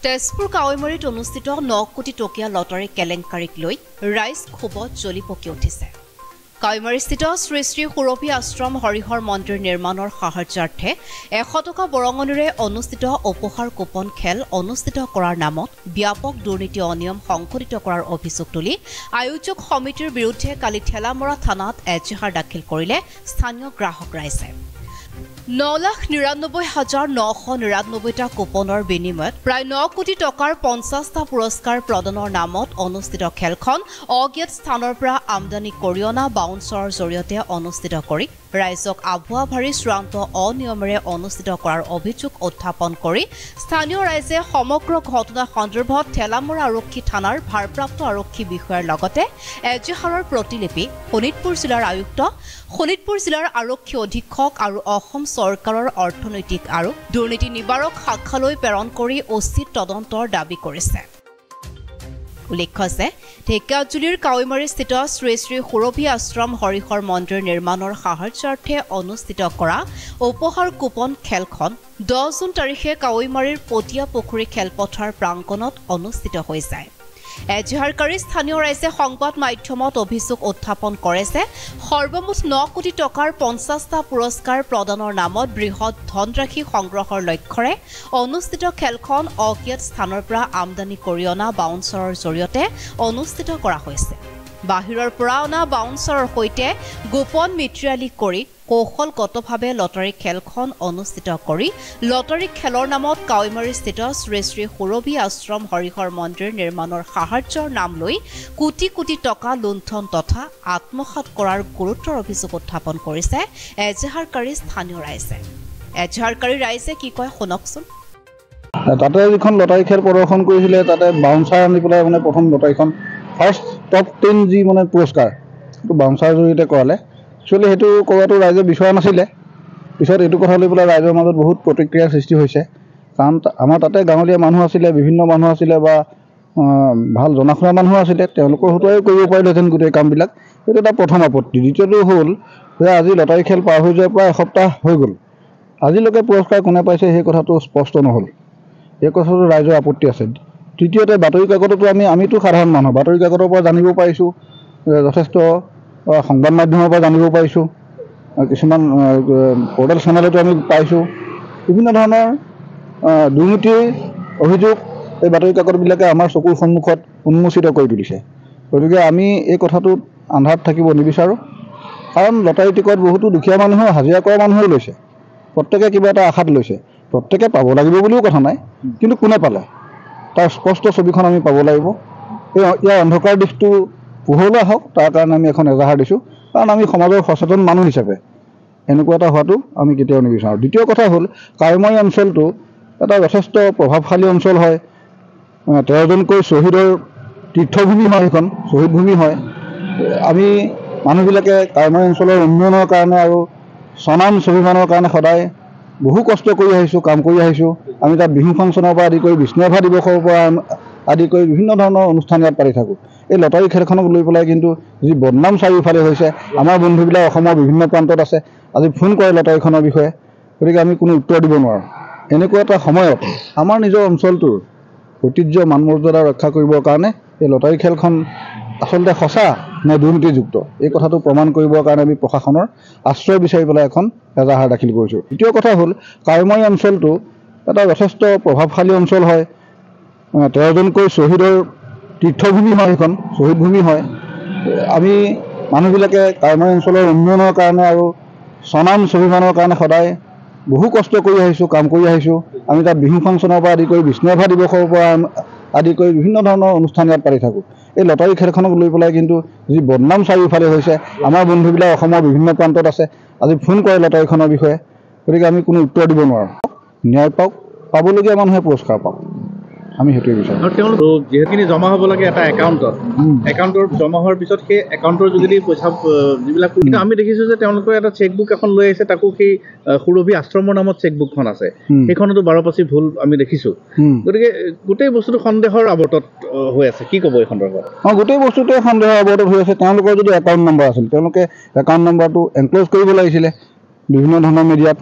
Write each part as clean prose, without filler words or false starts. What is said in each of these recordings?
তেজপুৰ কাৱৈমাৰীত অনুষ্ঠিত 9 কোটি টকীয়া লটাৰী কেলেংকাৰীক লৈ ৰাইজ ক্ষোভত জ্বলি পকি উঠিছে। কাৱৈমাৰীস্থিত শ্ৰী শ্ৰী সুৰভী আশ্ৰম হৰিহৰ মন্দিৰ নিৰ্মাণৰ সাহায্যাৰ্থে 100 টকা বৰঙণিৰে অনুষ্ঠিত উপহাৰ কুপন খেল অনুষ্ঠিত কৰাৰ নামত ব্যাপক দুৰ্নীতি অনিয়ম সংঘটিত কৰাৰ অভিযোগ তুলি আয়োজক সমিতিৰ বিৰুদ্ধে কালি ঠেলামৰা থানাত এজাহাৰ দাখিল কৰিলে স্থানীয় গ্ৰাহক ৰাইজে। 9,99,999টা কুপনৰ বিনিময়ত প্ৰায় 9 কোটি টকাৰ 50টা পুৰস্কাৰ প্ৰদানৰ নামত অনুষ্ঠিত খেলখন অজ্ঞাত স্থানৰ পৰা আমদানি কৰি অনা বাউন্সাৰৰ জৰিয়তে অনুষ্ঠিত কৰি ৰাইজক আভুৱা ভাৰি চূড়ান্ত অনিয়মেৰে অনুষ্ঠিত কৰাৰ অভিযোগ উত্থাপন কৰি স্থানীয় ৰাইজে সমগ্ৰ ঘটনা সন্দৰ্ভত ঠেলামৰা আৰক্ষী থানাৰ ভাৰপ্ৰাপ্ত আৰক্ষী বিষয়াৰ লগতে এজাহাৰৰ প্ৰতিলিপি শোণিতপুৰ জিলাৰ আয়ুক্ত, শোণিতপুৰ জিলাৰ আৰক্ষী অধীক্ষক আৰু অসম চৰকাৰৰ অৰ্থনৈতিক আৰু দুৰ্নীতি নিবাৰক শাখালৈ প্ৰেৰণ কৰি উচিত তদন্তৰ দাবী কৰিছে। উল্লেখ্য যে ঢেকিয়াজুলিৰ কাৱৈমাৰীস্থিত শ্ৰী শ্ৰী সুৰভী আশ্ৰম হৰিহৰ মন্দিৰ নিৰ্মাণৰ সাহায্যাৰ্থে অনুষ্ঠিত কৰা উপহাৰ কুপন খেলখন 10 জুন তাৰিখে কাৱৈমাৰীৰ পতিয়া পুখুৰী খেলপথাৰ প্ৰাংগণত অনুষ্ঠিত হৈ যায়। এজাহাৰকাৰী স্থানীয় ৰাইজে সংবাদ মাধ্যমত অভিযোগ উত্থাপন কৰে যে সৰ্বমুঠ 9 কোটি টকাৰ 50টা পুৰস্কাৰ প্ৰদানৰ নামত বৃহৎ ধনৰাশি সংগ্ৰহৰ লক্ষ্যৰে অনুষ্ঠিত খেলখন অজ্ঞাত স্থানৰ পৰা আমদানি কৰি অনা বাউন্সাৰৰ জৰিয়তে অনুষ্ঠিত কৰা হৈছে। বাহিৰৰ পৰা অনা বাউন্সাৰৰ সৈতে গোপন মিত্ৰালি কৰি কৌশলগতভাৱে লটাৰী খেলখন অনুষ্ঠিত কৰি লটাৰী খেলৰ নামত কাৱৈমাৰীস্থিত শ্ৰী শ্ৰী সুৰভী আশ্ৰম হৰিহৰ মন্দিৰ নিৰ্মাণৰ সাহায্যৰ নাম লৈ কোটি কোটি টকা লুণ্ঠন তথা আত্মসাৎ কৰাৰ গুৰুতৰ অভিযোগ উত্থাপন কৰিছে এজাহাৰকাৰী স্থানীয় ৰাইজে। এজাহাৰকাৰী ৰাইজে কি কয় শুনকচোন। তাতে যিখন লটাৰী খেল প্ৰদৰ্শন কৰিছিলে তাতে বাউন্সাৰ আনি পেলাই প্ৰথম লটাৰীখন ফাৰ্ষ্ট টপ 10 যি পুৰস্কাৰ সেইটো বাউন্সাৰৰ জৰিয়তে কৰালে। একচুৱেলি সেইটো কৰাটো ৰাইজে বিচৰা নাছিলে। পিছত এইটো কথা লৈ পেলাই ৰাইজৰ মাজত বহুত প্ৰতিক্ৰিয়াৰ সৃষ্টি হৈছে। কাৰণ আমাৰ তাতে গাঁৱলীয়া মানুহ আছিলে, বিভিন্ন মানুহ আছিলে বা ভাল জনাশুনা মানুহ আছিলে, তেওঁলোকৰ হতুৱাই কৰিব পাৰিলেহেঁতেন গোটেই কামবিলাক। সেইটো এটা প্ৰথম আপত্তি। দ্বিতীয়টো হ'ল যে আজি লটাৰী খেল পাৰ হৈ যোৱাৰ প্ৰায় এসপ্তাহ হৈ গ'ল, আজিলৈকে পুৰস্কাৰ কোনে পাইছে সেই কথাটো স্পষ্ট নহ'ল। এই কথাটো ৰাইজৰ আপত্তি আছে। তৃতীয়তে বাতৰি কাকততো আমিতো সাধাৰণ মানুহ, বাতৰি কাকতৰ পৰা জানিব পাৰিছোঁ, যথেষ্ট সংবাদ মাধ্যমৰ পৰা জানিব পাৰিছোঁ, কিছুমান পৰ্টেল চেনেলতো আমি পাইছোঁ। বিভিন্ন ধৰণৰ দুৰ্নীতিৰ অভিযোগ এই বাতৰি কাকতবিলাকে আমাৰ চকুৰ সন্মুখত উন্মোচিত কৰি তুলিছে। গতিকে আমি এই কথাটোত আন্ধাৰত থাকিব নিবিচাৰোঁ। কাৰণ লটাৰী টিকট বহুতো দুখীয়া মানুহেও, হাজিৰা কৰা মানুহেও লৈছে, প্ৰত্যেকে কিবা এটা আশাত লৈছে। প্ৰত্যেকে পাব লাগিব বুলিও কথা নাই, কিন্তু কোনে পালে তাৰ স্পষ্ট ছবিখন আমি পাব লাগিব। ইয়াৰ অন্ধকাৰ দিশটো পোহৰলৈ আহক, তাৰ কাৰণে আমি এখন এজাহাৰ দিছোঁ। কাৰণ আমি সমাজৰ সচেতন মানুহ হিচাপে এনেকুৱা এটা হোৱাটো আমি কেতিয়াও নিবিচাৰোঁ। দ্বিতীয় কথা হ'ল কাৱৈমাৰী অঞ্চলটো এটা যথেষ্ট প্ৰভাৱশালী অঞ্চল হয়। 13জনকৈ শ্বহীদৰ তীৰ্থভূমি হয়, সেইখন শ্বহীদ ভূমি হয়। আমি মানুহবিলাকে কাৱৈমাৰী অঞ্চলৰ উন্নয়নৰ কাৰণে আৰু স্বনাম স্বাভিমানৰ কাৰণে সদায় বহু কষ্ট কৰি আহিছোঁ, কাম কৰি আহিছোঁ। আমি তাত বিহু ফাংচনৰ পৰা আদি কৰি বিষ্ণুৰাভা দিৱসৰ পৰা আদি কৰি বিভিন্ন ধৰণৰ অনুষ্ঠান ইয়াত পাতি থাকোঁ। এই লটাৰী খেলখনক লৈ পেলাই কিন্তু যি বদনাম চাৰিওফালে হৈছে, আমাৰ বন্ধুবিলাক অসমৰ বিভিন্ন প্ৰান্তত আছে, আজি ফোন কৰে লটাৰীখনৰ বিষয়ে। গতিকে আমি কোনো উত্তৰ দিব নোৱাৰোঁ। এনেকুৱা এটা সময়ত আমাৰ নিজৰ অঞ্চলটোৰ ঐতিহ্য মান মৰ্যাদা ৰক্ষা কৰিবৰ কাৰণে এই লটাৰী খেলখন আচলতে সঁচা নে দুৰ্নীতিযুক্ত এই কথাটো প্ৰমাণ কৰিবৰ কাৰণে আমি প্ৰশাসনৰ আশ্ৰয় বিচাৰি পেলাই এখন এজাহাৰ দাখিল কৰিছোঁ। দ্বিতীয় কথা হ'ল কাৱৈমাৰী অঞ্চলটো এটা যথেষ্ট প্ৰভাৱশালী অঞ্চল হয়। 13জনকৈ শ্বহীদৰ তীৰ্থভূমি হয়, সেইখন শ্বহীদ ভূমি হয়। আমি মানুহবিলাকে কাৱৈমাৰী অঞ্চলৰ উন্নয়নৰ কাৰণে আৰু স্বনাম স্বাভিমানৰ কাৰণে সদায় বহু কষ্ট কৰি আহিছোঁ, কাম কৰি আহিছোঁ। আমি তাত বিহু ফাংচনৰ পৰা আদি কৰি বিষ্ণুৰাভা দিৱসৰ পৰা আদি কৰি বিভিন্ন ধৰণৰ অনুষ্ঠান ইয়াত পাতি থাকোঁ। এই লটাৰী খেলখনক লৈ পেলাই কিন্তু যি বদনাম চাৰিওফালে হৈছে, আমাৰ বন্ধুবিলাক অসমৰ বিভিন্ন প্ৰান্তত আছে, আজি ফোন কৰে লটাৰীখনৰ বিষয়ে। গতিকে আমি কোনো উত্তৰ দিব নোৱাৰোঁ। ন্যায় পাওক, পাবলগীয়া মানুহে পুৰস্কাৰ পাওক, আমি সেইটোৱে বিচাৰোঁ। আৰু তেওঁলোক যিহেতুখিনি জমা হ'ব লাগে এটা একাউণ্টত জমা হোৱাৰ পিছত সেই একাউণ্টৰ যোগেদি পইচা যিবিলাক, কিন্তু আমি দেখিছোঁ যে তেওঁলোকে এটা চেকবুক এখন লৈ আহিছে, তাকো সেই সুৰভী আশ্ৰমৰ নামত চেকবুকখন আছে, সেইখনতো 12-25 ভুল আমি দেখিছোঁ। গতিকে গোটেই বস্তুটো সন্দেহৰ আৱৰ্তত হৈ আছে। কি ক'ব এই সন্দৰ্ভত? গোটেই বস্তুটোৱে সন্দেহৰ আৱৰ্তত হৈ আছে। তেওঁলোকৰ যদি একাউণ্ট নম্বৰ আছিল, তেওঁলোকে একাউণ্ট নম্বৰটো এনক্ল'জ কৰিব লাগিছিলে বিভিন্ন ধৰণৰ মিডিয়াত।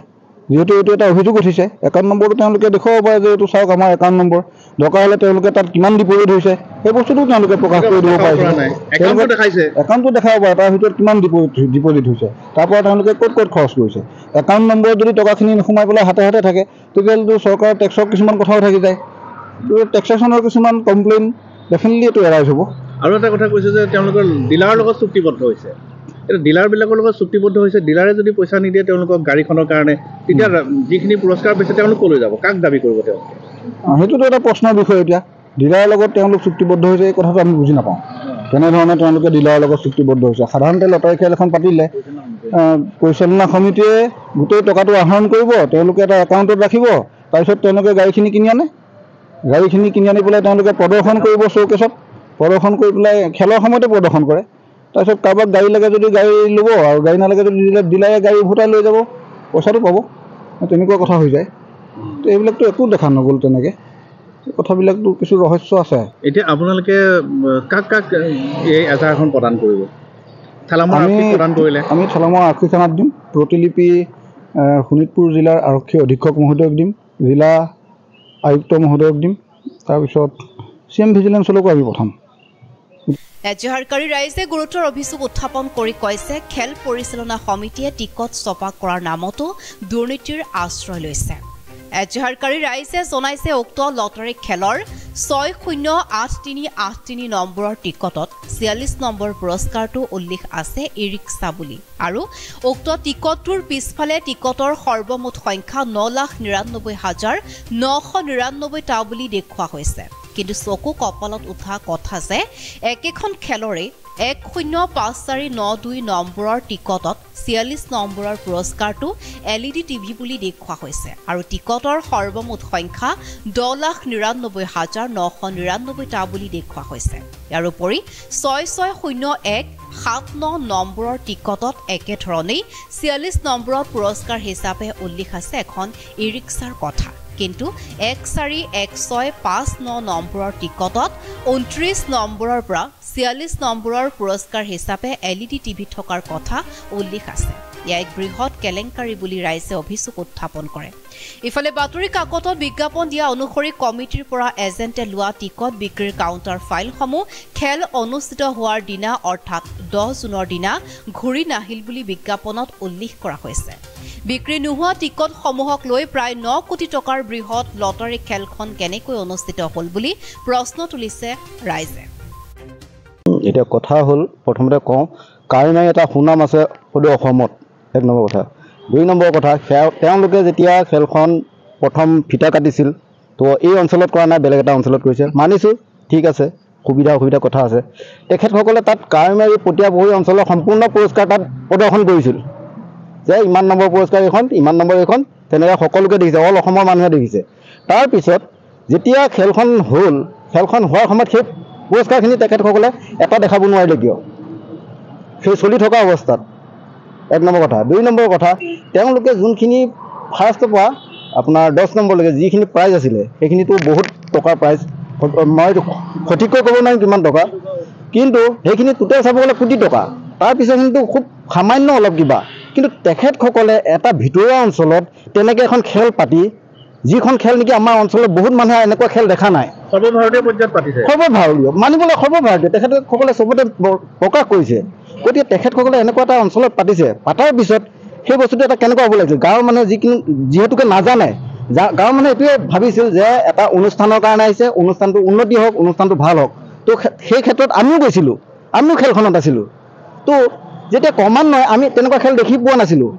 যিহেতু এইটো এটা অভিযোগ উঠিছে একাউণ্ট নম্বৰটো তেওঁলোকে দেখুৱাব পাৰে যে এইটো চাওক আমাৰ একাউণ্ট নম্বৰ দৰকাৰ হ'লে তেওঁলোকে তাত কিমান ডিপজিট হৈছে সেই বস্তুটো তেওঁলোকে প্ৰকাশ কৰি দিব পাৰিছে একাউণ্টটো দেখাব পাৰে তাৰ ভিতৰত কিমান ডিপজিট হৈছে তাৰ পৰা তেওঁলোকে ক'ত খৰচ কৰিছে একাউণ্ট নম্বৰত যদি টকাখিনি নোসোমাই পেলাই হাতে হাতে থাকে তেতিয়াহ'লেতো চৰকাৰৰ টেক্সৰ কিছুমান কথাও থাকি যায় টেক্সেশ্যনৰ কিছুমান কমপ্লেইন ডেফিনেটলি এইটো এৰাইজ হ'ব আৰু এটা কথা কৈছে যে তেওঁলোকৰ ডিলাৰৰ লগত চুক্তিবদ্ধ হৈছে এতিয়া ডিলাৰবিলাকৰ লগত চুক্তিবদ্ধ হৈছে ডিলাৰে যদি পইচা নিদিয়ে তেওঁলোকক গাড়ীখনৰ কাৰণে তেতিয়া যিখিনি পুৰস্কাৰ পাইছে তেওঁলোক ক'লৈ যাব কাক দাবী কৰিব তেওঁলোকে সেইটোতো এটা প্ৰশ্নৰ বিষয় এতিয়া ডিলাৰৰ লগত তেওঁলোক চুক্তিবদ্ধ হৈছে এই কথাটো আমি বুজি নাপাওঁ কেনেধৰণে তেওঁলোকে ডিলাৰৰ লগত চুক্তিবদ্ধ হৈছে সাধাৰণতে লটাৰী খেল এখন পাতিলে পৰিচালনা সমিতিয়ে গোটেই টকাটো আহৰণ কৰিব তেওঁলোকে এটা একাউণ্টত ৰাখিব তাৰপিছত তেওঁলোকে গাড়ীখিনি কিনি আনে গাড়ীখিনি কিনি আনি পেলাই তেওঁলোকে প্ৰদৰ্শন কৰিব শ্ব'কেছত প্ৰদৰ্শন কৰি পেলাই খেলৰ সময়তে প্ৰদৰ্শন কৰে তাৰপিছত কাৰোবাক গাড়ী লাগে যদি গাড়ী ল'ব আৰু গাড়ী নালাগে যদি ডিলাৰে গাড়ী উভতাই লৈ যাব পইচাটো পাব তেনেকুৱা কথা হৈ যায় তো এইবিলাকতো একো দেখা নগ'ল তেনেকৈ কথাবিলাকতো কিছু ৰহস্য আছে এতিয়া আপোনালোকে কাক কাক এই এজাহাৰখন প্ৰদান কৰিব আমি ঠেলামৰা আৰক্ষী থানাত দিম প্ৰতিলিপি শোণিতপুৰ জিলাৰ আৰক্ষী অধীক্ষক মহোদয়ক দিম জিলা আয়ুক্ত মহোদয়ক দিম তাৰপিছত CM ভিজিলেন্সলৈকো আমি পঠাম এজাহাৰকাৰী ৰাইজে গুৰুতৰ অভিযোগ উত্থাপন কৰি কৈছে খেল পৰিচালনা সমিতিয়ে টিকট ছপা কৰাৰ নামতো দুৰ্নীতিৰ আশ্ৰয় লৈছে এজাহাৰকাৰী ৰাইজে জনাইছে উক্ত লটাৰী খেলৰ 608383 নম্বৰৰ টিকটত 46 নম্বৰ পুৰস্কাৰটো উল্লেখ আছে ই-ৰিক্সা বুলি আৰু উক্ত টিকটটোৰ পিছফালে টিকটৰ সৰ্বমুঠ সংখ্যা 9,99,999টা বুলি দেখুওৱা হৈছে কিন্তু চকু কপালত উঠা কথা যে একেখন খেলৰে 105492 নম্বৰৰ টিকটত 46 নম্বৰৰ পুৰস্কাৰটো LED টিভি বুলি দেখুওৱা হৈছে আৰু টিকটৰ সৰ্বমুঠ সংখ্যা 10,99,999টা বুলি দেখুওৱা হৈছে ইয়াৰ উপৰি 660179 নম্বৰৰ টিকটত একেধৰণেই 46 নম্বৰৰ পুৰস্কাৰ হিচাপে উল্লেখ আছে এখন ই-ৰিক্সাৰ কথা কিন্তু 141659 নম্বৰৰ টিকটত 29 নম্বৰৰ পৰা 46 নম্বৰৰ পুৰস্কাৰ হিচাপে LED টিভি থকাৰ কথা উল্লেখ আছে ইয়াক বৃহৎ কেলেংকাৰী বুলি ৰাইজে অভিযোগ উত্থাপন কৰে ইফালে বাতৰি কাকতত বিজ্ঞাপন দিয়া অনুসৰি কমিটিৰ পৰা এজেণ্টে লোৱা টিকট বিক্ৰীৰ কাউণ্টাৰ ফাইলসমূহ খেল অনুষ্ঠিত হোৱাৰ দিনা অৰ্থাৎ 10 জুনৰ দিনা ঘূৰি নাহিল বুলি বিজ্ঞাপনত উল্লেখ কৰা হৈছে বিক্ৰী নোহোৱা টিকটসমূহক লৈ প্ৰায় 9 কোটি টকাৰ বৃহৎ লটাৰী খেলখন কেনেকৈ অনুষ্ঠিত হ'ল বুলি প্ৰশ্ন তুলিছে ৰাইজে এতিয়া কথা হ'ল প্ৰথমতে কওঁ কাৰিমাই এটা সুনাম আছে সদৌ অসমত এক নম্বৰ কথা দুই নম্বৰ কথা তেওঁলোকে যেতিয়া খেলখন প্ৰথম ফিটা কাটিছিল তো এই অঞ্চলত কৰা নাই বেলেগ এটা অঞ্চলত কৰিছে মানিছোঁ ঠিক আছে সুবিধা কথা আছে তেখেতসকলে তাত কাৰিমাই পটিয়াপুখুৰী অঞ্চলৰ সম্পূৰ্ণ পুৰস্কাৰ তাত প্ৰদৰ্শন কৰিছিল যে ইমান নম্বৰ পুৰস্কাৰ এখন ইমান নম্বৰ এখন তেনেকৈ সকলোকে দেখিছে অল অসমৰ মানুহে দেখিছে তাৰপিছত যেতিয়া খেলখন হ'ল খেলখন হোৱাৰ সময়ত সেই পুৰস্কাৰখিনি তেখেতসকলে এটা দেখাব নোৱাৰিলে কিয় সেই চলি থকা অৱস্থাত এক নম্বৰ কথা দুই নম্বৰ কথা তেওঁলোকে যোনখিনি ফাৰ্ষ্টৰ পৰা আপোনাৰ 10 নম্বৰলৈকে যিখিনি প্ৰাইজ আছিলে সেইখিনিতো বহুত টকাৰ প্ৰাইজ মই সঠিককৈ ক'ব নোৱাৰিম কিমান টকা কিন্তু সেইখিনি টোটেল চাব গ'লে কোটি টকা তাৰপিছত কিন্তু খুব সামান্য অলপ কিবা কিন্তু তেখেতসকলে এটা ভিতৰুৱা অঞ্চলত তেনেকৈ এখন খেল পাতি যিখন খেল নেকি আমাৰ অঞ্চলত বহুত মানুহে এনেকুৱা খেল দেখা নাই সৰ্বভাৰতীয় পৰ্যায়ত পাতিছে সৰ্বভাৰতীয় মানিবলৈ সৰ্বভাৰতীয় তেখেতসকলে চবতে প্ৰকাশ কৰিছে গতিকে তেখেতসকলে এনেকুৱা এটা অঞ্চলত পাতিছে পাতাৰ পিছত সেই বস্তুটো এটা কেনেকুৱা হ'ব লাগিছিল গাঁৱৰ মানুহে যিহেতুকে নাজানে গাঁৱৰ মানুহে এইটোৱে ভাবিছিল যে এটা অনুষ্ঠানৰ কাৰণে আহিছে অনুষ্ঠানটো উন্নতি হওক অনুষ্ঠানটো ভাল হওক তো সেই ক্ষেত্ৰত আমিও গৈছিলোঁ আমিও খেলখনত আছিলোঁ তো যেতিয়া ক্ৰমান্বয়ে আমি তেনেকুৱা খেল দেখি পোৱা নাছিলোঁ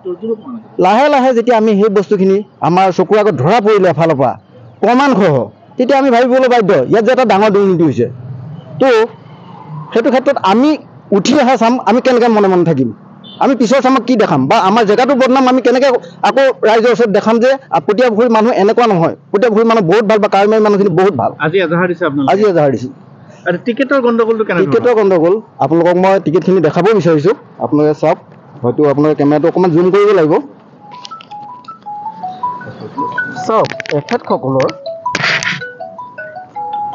লাহে লাহে যেতিয়া আমি সেই বস্তুখিনি আমাৰ চকুৰ আগত ধৰা পৰিলে এফালৰ পৰা ক্ৰমান্বয়ে তেতিয়া আমি ভাবিবলৈ বাধ্য ইয়াত যে এটা ডাঙৰ দুৰ্নীতি হৈছে তো সেইটো ক্ষেত্ৰত আমি উঠি অহা চাম আমি কেনেকৈ মনে মনে থাকিম আমি পিছৰ চামক কি দেখাম বা আমাৰ জেগাটো বদনাম আমি কেনেকৈ আকৌ ৰাইজৰ ওচৰত দেখাম যে পটিয়াপুখুৰীৰ মানুহ এনেকুৱা নহয় পটিয়াপুখুৰীৰ মানুহ বহুত ভাল বা কাৰিমাৰী মানুহখিনি বহুত ভাল আজি এজাহাৰ দিছে আৰু টিকেটৰ গণ্ডগোলটো কেনেকৈ টিকেটৰ গণ্ডগোল আপোনালোকক মই টিকেটখিনি দেখাব বিচাৰিছোঁ আপোনালোকে চাওক হয়তো আপোনালোকে কেমেৰাটো অকণমান জুম কৰিব লাগিব চাওক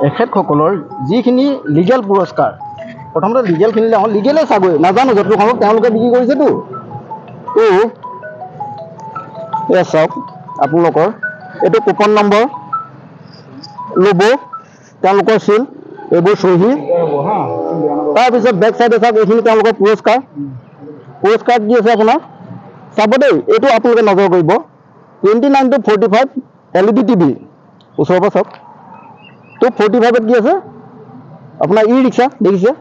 এখেতসকলৰ যিখিনি লিগেল পুৰস্কাৰ প্ৰথমতে লিগেলখিনি লিগেলে চাগৈ নাজানো যতটো সম্ভৱ তেওঁলোকে বিক্ৰী কৰিছেতো এয়া চাওক আপোনালোকৰ এইটো কুপন নম্বৰ ল'ব তেওঁলোকৰ চিল এইবোৰ চহী তাৰপিছত বেক চাইডে চাওক এইখিনি তেওঁলোকৰ পুৰস্কাৰ কি আছে আপোনাৰ চাব দেই এইটো আপোনালোকে নজৰ কৰিব 29 to 45 LED TV ওচৰৰ পৰা চাওক তো 45ত কি আছে আপোনাৰ ই ৰিক্সা দেখিছে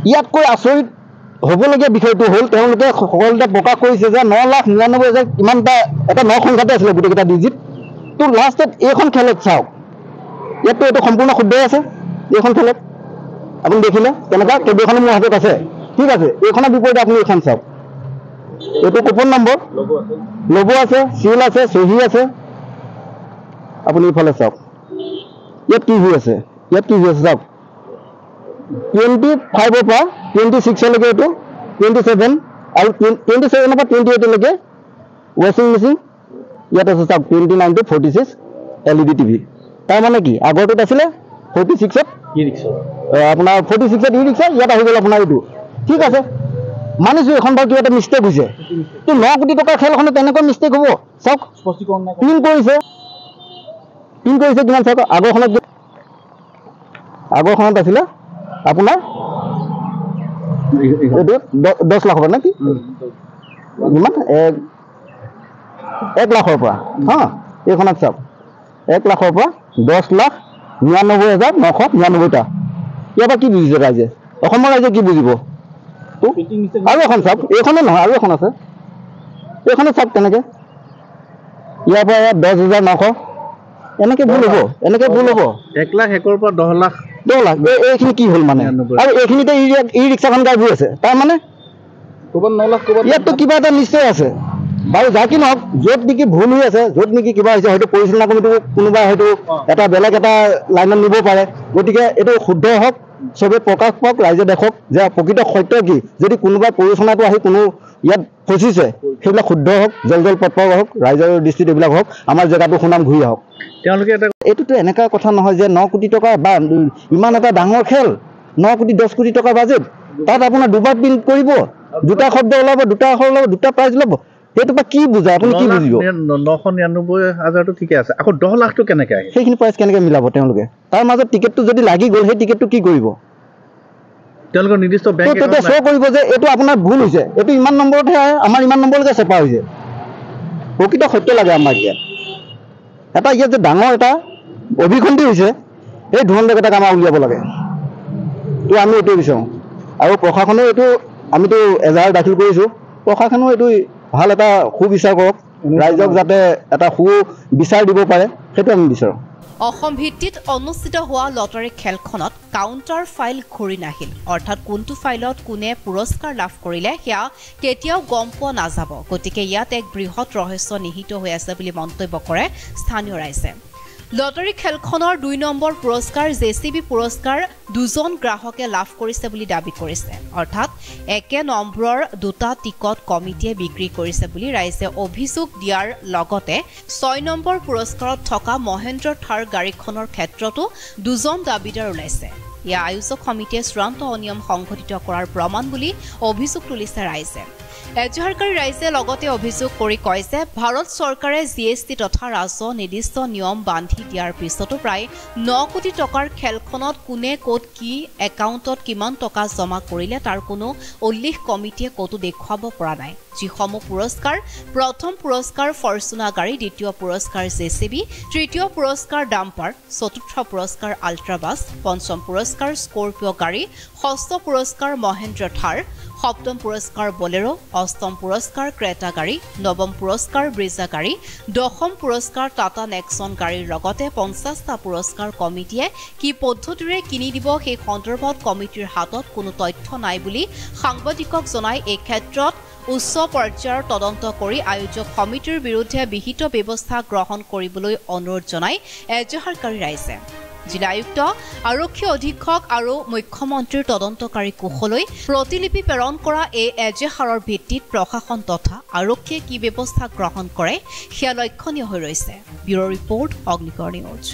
ইয়াতকৈ আচৰিত হ'বলগীয়া বিষয়টো হ'ল তেওঁলোকে সকলোতে প্ৰকাশ কৰিছে যে 9,99,000 কিমানটা এটা 9 সংখ্যাতে আছিলে গোটেইকেইটা ডিজিট তো লাষ্টত এইখন খেলত চাওক ইয়াততো এইটো সম্পূৰ্ণ শুদ্ধ আছে এইখন খেলত আপুনি দেখিলে কেনেকুৱা কেইখনো মোৰ হাতত আছে ঠিক আছে এইখনৰ বিপৰীতে আপুনি এইখন চাওক এইটো কুপন নম্বৰ লোগো আছে চিল আছে চহী আছে আপুনি ইফালে চাওক ইয়াত টিভি আছে চাওক 25 ৰ পৰা 26 লৈকে এইটো 27 আৰু 27 ৰ পৰা 28 লৈকে ৱাশ্বিং মেচিন ইয়াত আছে চাওক 29 to 46 LED TV তাৰ মানে কি আগৰটোত আছিলে 46ত ই ৰিক্সা আপোনাৰ 46ত ই ৰিক্সা ইয়াত আহি গ'ল আপোনাৰ এইটো ঠিক আছে মানিছো এখন বাৰু কিবা এটা মিষ্টেক হৈছে তো 9 কোটি টকাৰ খেলখনে তেনেকৈ মিষ্টেক হ'ব চাওক স্পষ্টীকৰণ পিন কৰিছে কিমান চাওক আগৰখনত আছিলে আপোনাৰ এইটো 10 লাখৰ পৰা নেকি কিমান 1 লাখৰ পৰা হা এইখনত চাওক 1 লাখৰ পৰা 10,99,999টা ইয়াৰ পৰা কি বুজিছে ৰাইজে অসমৰ ৰাইজে কি বুজিব আৰু এখন চাওক এইখনে নহয় আৰু এখন আছে এইখনে চাওক তেনেকে ইয়াৰ পৰা 10,900 এনেকে ভুল হ'ব 1,01,000 পৰা 10 লাখ এইখিনি কি হ'ল মানে আৰু এইখিনিতে ই ৰিক্সাখন গাই গৈ আছে তাৰ মানে ক'ৰবাত 9 লাখ ক'ৰবাত ইয়াততো কিবা এটা নিশ্চয় আছে বাৰু যা কি নহওক য'ত নেকি ভুল হৈ আছে য'ত নেকি কিবা হৈছে হয়তো পৰিচালনা কমিটি কোনোবাই হয়তো এটা বেলেগ এটা লাইনত নিব পাৰে গতিকে এইটো শুদ্ধ হওক চবে প্ৰকাশ পাওক ৰাইজে দেখক যে প্ৰকৃত সত্য কি যদি কোনোবাই পৰিচালনাটো আহি কোনো ইয়াত ফচিছে সেইবিলাক শুদ্ধ হওক জল পত্ৰ হওক ৰাইজৰ দৃষ্টিত এইবিলাক হওক আমাৰ জেগাটো সুনাম ঘূৰি আহক তেওঁলোকে এইটোতো এনেকুৱা কথা নহয় যে 9 কোটি টকা বা ইমান এটা ডাঙৰ খেল 9 কোটি 10 কোটি টকা বাজেট তাত আপোনাৰ দুবাৰ প্ৰিণ্ট কৰিব দুটা শব্দ ওলাব দুটা আখৰ ওলাব দুটা প্ৰাইজ ল'ব সেইটো বা কি বুজায় আপুনি কি বুজিব 999,000টো ঠিকে আছে আকৌ 10 লাখটো কেনেকৈ আহে সেইখিনি প্ৰাইজ কেনেকৈ মিলাব তেওঁলোকে তাৰ মাজত টিকেটটো যদি লাগি গ'ল সেই টিকেটটো কি কৰিব তেওঁলোকৰ নিৰ্দিষ্ট বেংক তেতিয়া শ্ব' কৰিব যে এইটো আপোনাৰ ভুল হৈছে এইটো ইমান নম্বৰতহে আহে আমাৰ ইমান নম্বৰলৈকে চেপা হৈছে প্ৰকৃত সত্য লাগে আমাক ইয়াত যে ডাঙৰ এটা অভিসন্ধি হৈছে এই ধুৰন্ধৰকেইটাক আমাৰ উলিয়াব লাগে তো আমি এইটোৱে বিচাৰোঁ আৰু প্ৰশাসনেও এইটো আমিতো এজাহাৰ দাখিল কৰিছোঁ প্ৰশাসনেও এইটো ভাল এটা সুবিচাৰ কৰক ৰাইজক যাতে এটা সুবিচাৰ দিব পাৰে সেইটো আমি বিচাৰোঁ অসম ভিত্তিত অনুষ্ঠিত হোৱা লটাৰী খেলখনত কাউণ্টাৰ ফাইল ঘূৰি নাহিল অৰ্থাৎ কোনটো ফাইলত কোনে পুৰস্কাৰ লাভ কৰিলে সেয়া কেতিয়াও গম পোৱা নাযাব গতিকে ইয়াত এক বৃহৎ ৰহস্য নিহিত হৈ আছে বুলি মন্তব্য কৰে স্থানীয় ৰাইজে লটাৰী খেলখনৰ 2 নম্বৰ পুৰস্কাৰ জেচিবি পুৰস্কাৰ দুজন গ্ৰাহকে লাভ কৰিছে বুলি দাবী কৰিছে অৰ্থাৎ একে নম্বৰৰ দুটা টিকট কমিটিয়ে বিক্ৰী কৰিছে বুলি ৰাইজে অভিযোগ দিয়াৰ লগতে 6 নম্বৰ পুৰস্কাৰত থকা মহেন্দ্ৰ থাৰ গাড়ীখনৰ ক্ষেত্ৰতো দুজন দাবীদাৰ ওলাইছে ইয়া আয়োজক সমিতিয়ে চূড়ান্ত অনিয়ম সংঘটিত কৰাৰ প্ৰমাণ বুলি অভিযোগ তুলিছে ৰাইজে এজাহাৰকাৰী ৰাইজে লগতে অভিযোগ কৰি কয় যে ভাৰত চৰকাৰে জিএছটি তথা ৰাজহ নিৰ্দিষ্ট নিয়ম বান্ধি দিয়াৰ পিছতো প্ৰায় 9 কোটি টকাৰ খেলখনত কোনে ক'ত কি একাউণ্টত কিমান টকা জমা কৰিলে তাৰ কোনো উল্লেখ কমিটিয়ে ক'তো দেখুৱাব পৰা নাই যিসমূহ পুৰস্কাৰ প্ৰথম পুৰস্কাৰ ফৰ্চুনা গাড়ী দ্বিতীয় পুৰস্কাৰ জেচিবি তৃতীয় পুৰস্কাৰ ডাম্পাৰ চতুৰ্থ পুৰস্কাৰ আল্ট্ৰাবাছ পঞ্চম পুৰস্কাৰ স্কৰপিঅ গাড়ী ষষ্ঠ পুৰস্কাৰ মহেন্দ্ৰ থাৰ সপ্তম পুৰস্কাৰ বলেৰো অষ্টম পুৰস্কাৰ ক্ৰেটা গাড়ী নৱম পুৰস্কাৰ ব্ৰিজা গাড়ী দশম পুৰস্কাৰ টাটা নেক্সন গাড়ীৰ লগতে 50টা পুৰস্কাৰ কমিটিয়ে কি পদ্ধতিৰে কিনি দিব সেই সন্দৰ্ভত কমিটিৰ হাতত কোনো তথ্য নাই বুলি সাংবাদিকক জনাই এই ক্ষেত্ৰত উচ্চ পৰ্যায়ৰ তদন্ত কৰি আয়োজক সমিতিৰ বিৰুদ্ধে বিহিত ব্যৱস্থা গ্ৰহণ কৰিবলৈ অনুৰোধ জনাই এজাহাৰকাৰী ৰাইজে জিলা আয়ুক্ত আৰক্ষী অধীক্ষক আৰু মুখ্যমন্ত্ৰীৰ তদন্তকাৰী কোষলৈ প্ৰতিলিপি প্ৰেৰণ কৰা এই এজাহাৰৰ ভিত্তিত প্ৰশাসন তথা আৰক্ষীয়ে কি ব্যৱস্থা গ্ৰহণ কৰে সেয়া লক্ষণীয় হৈ ৰৈছে ব্যুৰ ৰিপৰ্ট অগ্নিকৰ নিউজ